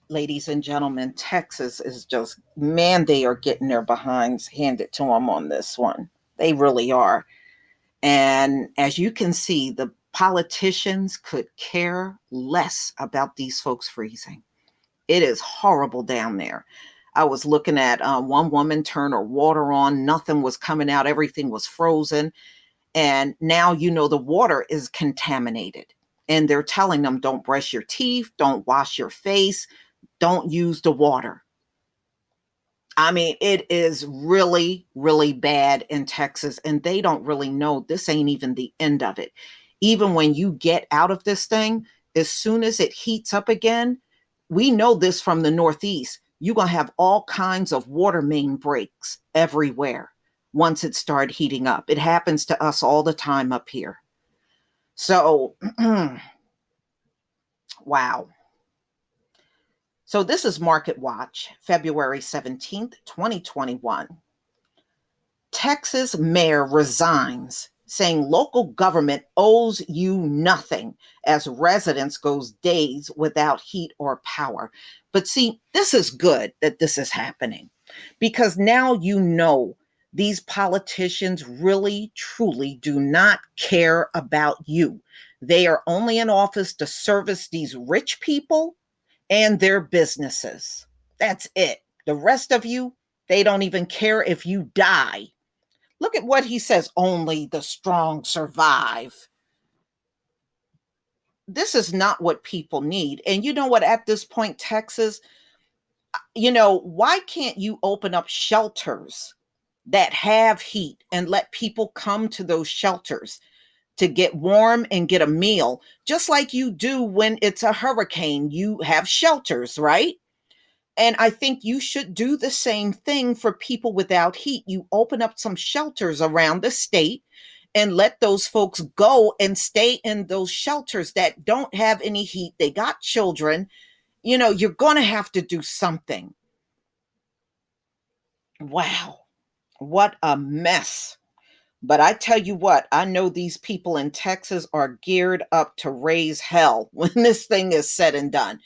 ladies and gentlemen, Texas is just, man, they are getting their behinds handed to them on this one. They really are. And as you can see, the politicians could care less about these folks freezing. It is horrible down there. I was looking at one woman turn her water on, nothing was coming out, everything was frozen. And now, the water is contaminated. And they're telling them, don't brush your teeth, don't wash your face, don't use the water. I mean, it is really, really bad in Texas, and they don't really know this ain't even the end of it. Even when you get out of this thing, as soon as it heats up again, we know this from the Northeast. You're going to have all kinds of water main breaks everywhere once it started heating up. It happens to us all the time up here. So, wow. So this is Market Watch, February 17th, 2021. Texas mayor resigns, saying local government owes you nothing as residents goes days without heat or power. But see, this is good that this is happening because now these politicians really, truly do not care about you. They are only in office to service these rich people and their businesses. That's it. The rest of you, they don't even care if you die. Look at what he says, only the strong survive. This is not what people need. And you know what, at this point, Texas, why can't you open up shelters that have heat and let people come to those shelters to get warm and get a meal, just like you do when it's a hurricane? You have shelters, right? And I think you should do the same thing for people without heat. You open up some shelters around the state and let those folks go and stay in those shelters that don't have any heat. They got children. You're going to have to do something. Wow, what a mess. But I tell you what, I know these people in Texas are geared up to raise hell when this thing is said and done.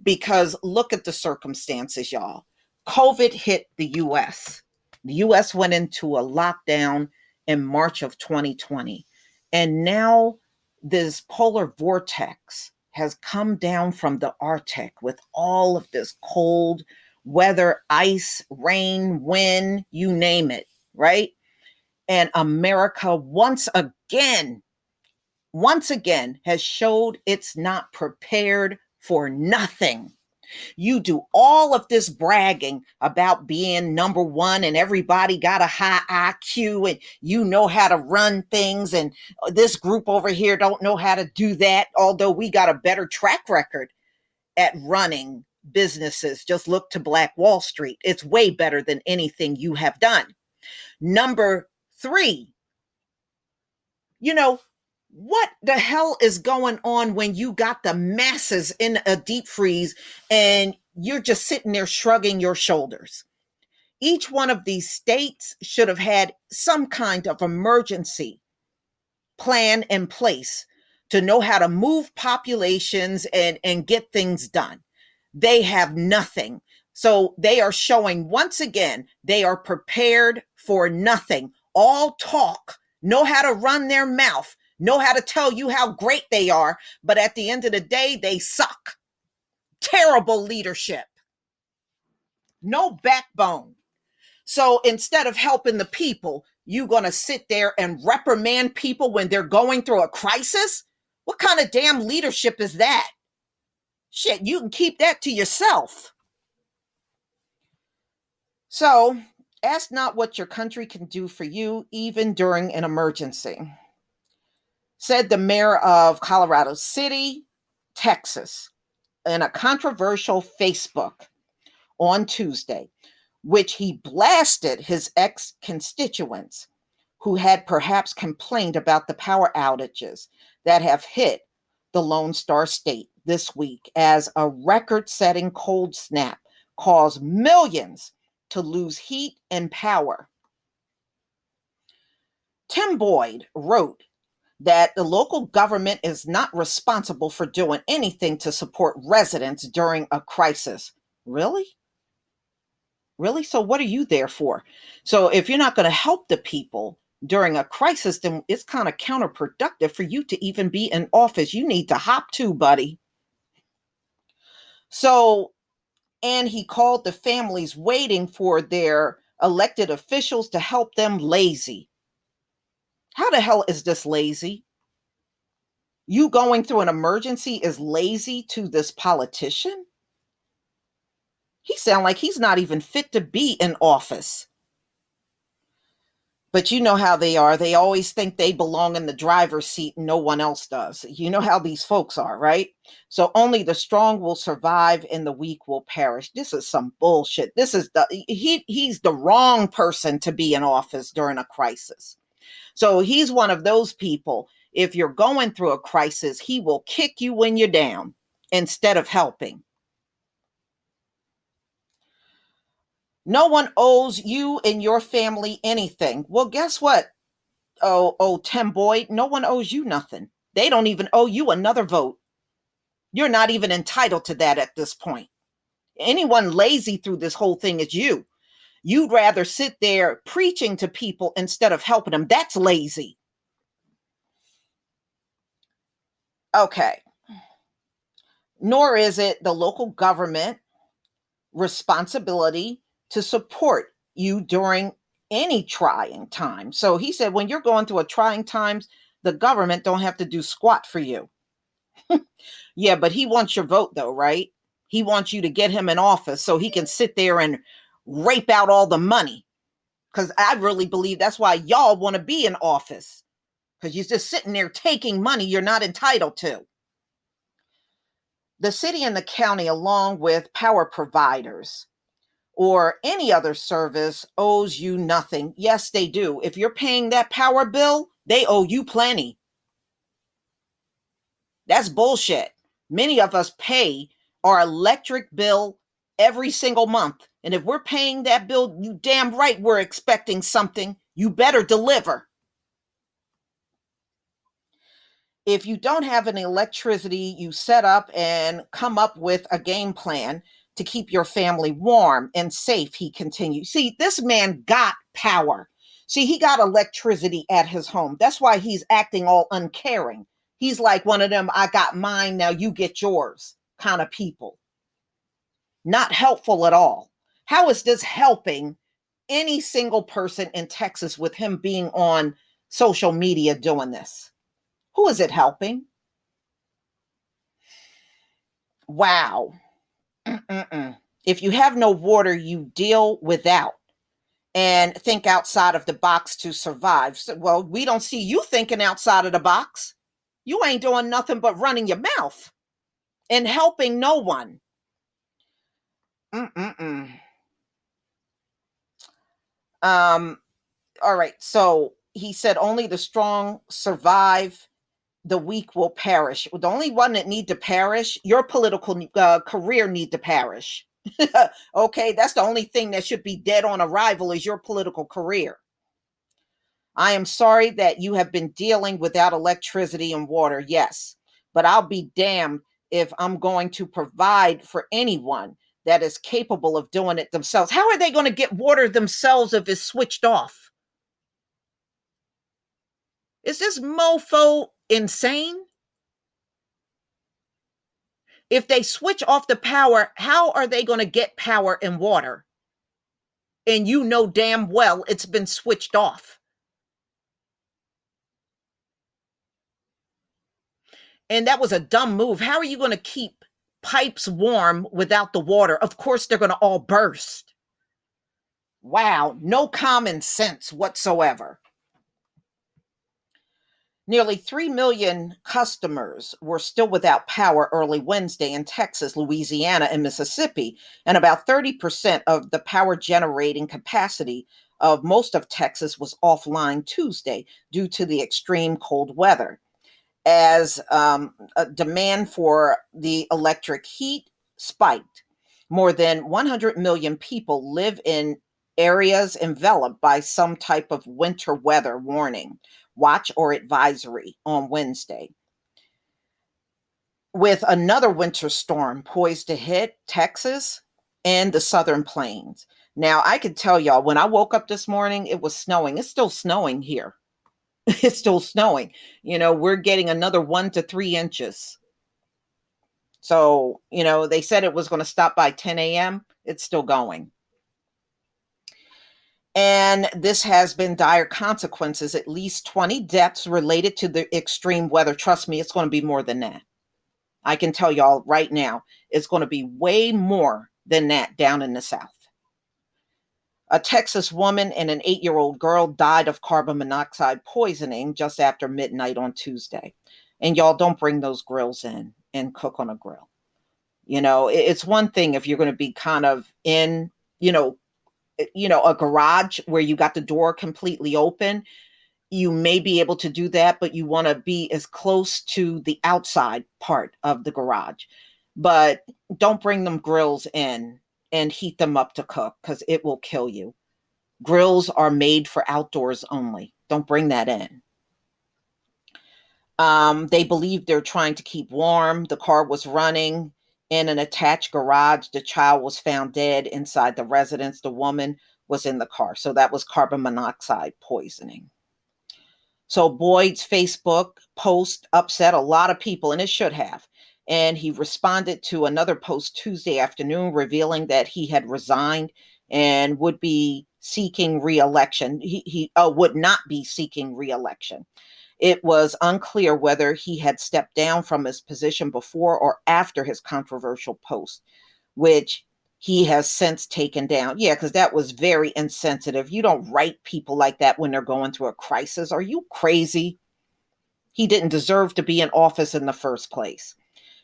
Because look at the circumstances, y'all. COVID hit the US. The US went into a lockdown in March of 2020. And now this polar vortex has come down from the Arctic with all of this cold weather, ice, rain, wind, you name it, right? And America once again has showed it's not prepared for nothing. You do all of this bragging about being number one and everybody got a high IQ and you know how to run things, and this group over here don't know how to do that, although we got a better track record at running businesses. Just look to Black Wall Street. It's way better than anything you have done. Number three, what the hell is going on when you got the masses in a deep freeze and you're just sitting there shrugging your shoulders? Each one of these states should have had some kind of emergency plan in place to know how to move populations and get things done. They have nothing. So they are showing once again, they are prepared for nothing. All talk, know how to run their mouth, know how to tell you how great they are, but at the end of the day, they suck. Terrible leadership. No backbone. So instead of helping the people, you're going to sit there and reprimand people when they're going through a crisis? What kind of damn leadership is that? Shit, you can keep that to yourself. So ask not what your country can do for you, even during an emergency, said the mayor of Colorado City, Texas, in a controversial Facebook on Tuesday, which he blasted his ex-constituents who had perhaps complained about the power outages that have hit the Lone Star State this week as a record-setting cold snap caused millions to lose heat and power. Tim Boyd wrote, that the local government is not responsible for doing anything to support residents during a crisis. Really? Really? So what are you there for? So if you're not going to help the people during a crisis, then it's kind of counterproductive for you to even be in office. You need to hop to, buddy. So, and he called the families waiting for their elected officials to help them lazy. How the hell is this lazy? You going through an emergency is lazy to this politician? He sound like he's not even fit to be in office. But you know how they are. They always think they belong in the driver's seat and no one else does. You know how these folks are, right? So only the strong will survive and the weak will perish. This is some bullshit. This is he's the wrong person to be in office during a crisis. So he's one of those people. If you're going through a crisis, he will kick you when you're down instead of helping. No one owes you and your family anything. Well, guess what? Tim Boyd, no one owes you nothing. They don't even owe you another vote. You're not even entitled to that at this point. Anyone lazy through this whole thing is you. You'd rather sit there preaching to people instead of helping them. That's lazy. Okay. Nor is it the local government responsibility to support you during any trying time. So he said, when you're going through a trying times, the government don't have to do squat for you. Yeah, but he wants your vote though, right? He wants you to get him in office so he can sit there and rape out all the money. Because I really believe that's why y'all want to be in office. Because you're just sitting there taking money you're not entitled to. The city and the county, along with power providers or any other service, owes you nothing. Yes, they do. If you're paying that power bill, they owe you plenty. That's bullshit. Many of us pay our electric bill every single month. And if we're paying that bill, you damn right we're expecting something. You better deliver. If you don't have any electricity, you set up and come up with a game plan to keep your family warm and safe, he continued. See, this man got power. See, he got electricity at his home. That's why he's acting all uncaring. He's like one of them, I got mine, now you get yours kind of people. Not helpful at all. How is this helping any single person in Texas with him being on social media doing this? Who is it helping? Wow. Mm-mm. If you have no water, you deal without and think outside of the box to survive. So, well, we don't see you thinking outside of the box. You ain't doing nothing but running your mouth and helping no one. Mm-mm-mm. Um, all right. So he said only the strong survive, the weak will perish. The only one that need to perish, your political career need to perish. Okay, that's the only thing that should be dead on arrival is your political career. I am sorry that you have been dealing without electricity and water, yes, but I'll be damned if I'm going to provide for anyone that is capable of doing it themselves. How are they going to get water themselves if it's switched off? Is this mofo insane? If they switch off the power, how are they going to get power and water? And you know damn well it's been switched off. And that was a dumb move. How are you going to keep pipes warm without the water? Of course, they're going to all burst. Wow, no common sense whatsoever. Nearly 3 million customers were still without power early Wednesday in Texas, Louisiana, and Mississippi, and about 30% of the power generating capacity of most of Texas was offline Tuesday due to the extreme cold weather. As a demand for the electric heat spiked. More than 100 million people live in Areas enveloped by some type of winter weather warning, watch or advisory on Wednesday, with another winter storm poised to hit Texas and the southern plains. Now, I can tell y'all, when I woke up this morning, it was snowing. It's still snowing here. It's still snowing. We're getting another 1 to 3 inches. So, they said it was going to stop by 10 a.m. It's still going. And this has been dire consequences, at least 20 deaths related to the extreme weather. Trust me, it's going to be more than that. I can tell y'all right now, it's going to be way more than that down in the South. A Texas woman and an 8-year-old girl died of carbon monoxide poisoning just after midnight on Tuesday. And y'all, don't bring those grills in and cook on a grill. It's one thing if you're going to be kind of in, a garage where you got the door completely open. You may be able to do that, but you want to be as close to the outside part of the garage. But don't bring them grills in and heat them up to cook, because it will kill you. Grills are made for outdoors only. Don't bring that in. They believe they're trying to keep warm. The car was running in an attached garage. The child was found dead inside the residence. The woman was in the car. So that was carbon monoxide poisoning. So Boyd's Facebook post upset a lot of people, and it should have. And he responded to another post Tuesday afternoon revealing that he had resigned and would be seeking re-election. He would not be seeking re-election. It was unclear whether he had stepped down from his position before or after his controversial post, which he has since taken down. Yeah, because that was very insensitive. You don't write people like that when they're going through a crisis. Are you crazy? He didn't deserve to be in office in the first place.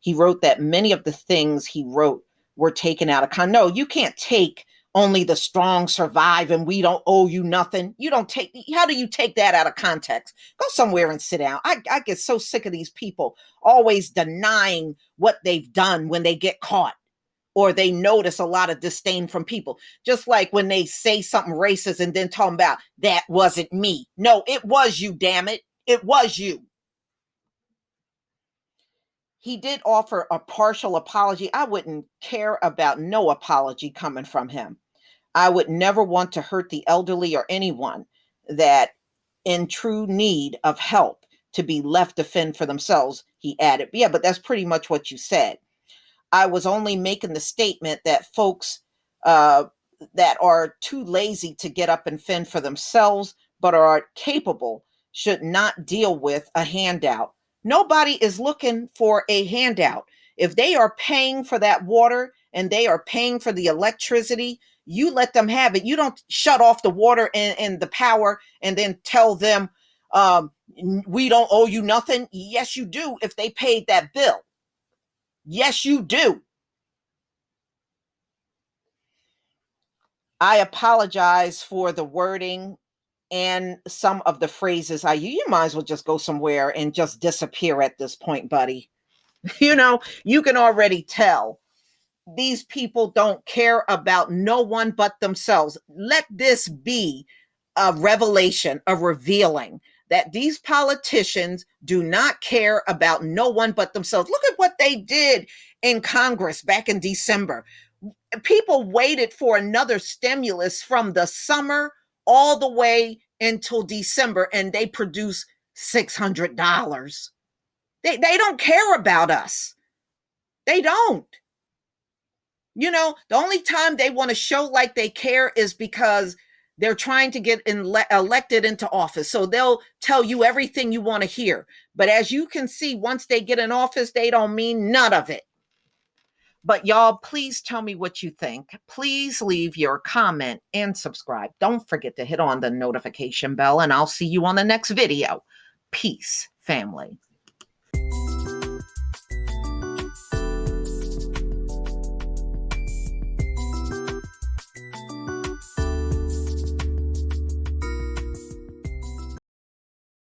He wrote that many of the things he wrote were taken out of context. No, you can't take only the strong survive and we don't owe you nothing. How do you take that out of context? Go somewhere and sit down. I get so sick of these people always denying what they've done when they get caught, or they notice a lot of disdain from people. Just like when they say something racist and then talking about, that wasn't me. No, it was you, damn it. It was you. He did offer a partial apology. I wouldn't care about no apology coming from him. I would never want to hurt the elderly or anyone that in true need of help to be left to fend for themselves, he added. Yeah, but that's pretty much what you said. I was only making the statement that folks uh, that are too lazy to get up and fend for themselves, but are capable, should not deal with a handout. Nobody is looking for a handout. If they are paying for that water and they are paying for the electricity, you let them have it. You don't shut off the water and the power and then tell them, we don't owe you nothing. Yes, you do if they paid that bill. Yes, you do. I apologize for the wording and some of the phrases I use. You might as well just go somewhere and just disappear at this point, buddy. You can already tell these people don't care about no one but themselves. Let this be a revelation, a revealing that these politicians do not care about no one but themselves. Look at what they did in Congress back in December. People waited for another stimulus from the summer all the way until December, and they produce $600. They don't care about us. They don't. The only time they want to show like they care is because they're trying to get elected into office. So they'll tell you everything you want to hear. But as you can see, once they get in office, they don't mean none of it. But y'all, please tell me what you think. Please leave your comment and subscribe. Don't forget to hit on the notification bell, and I'll see you on the next video. Peace, family.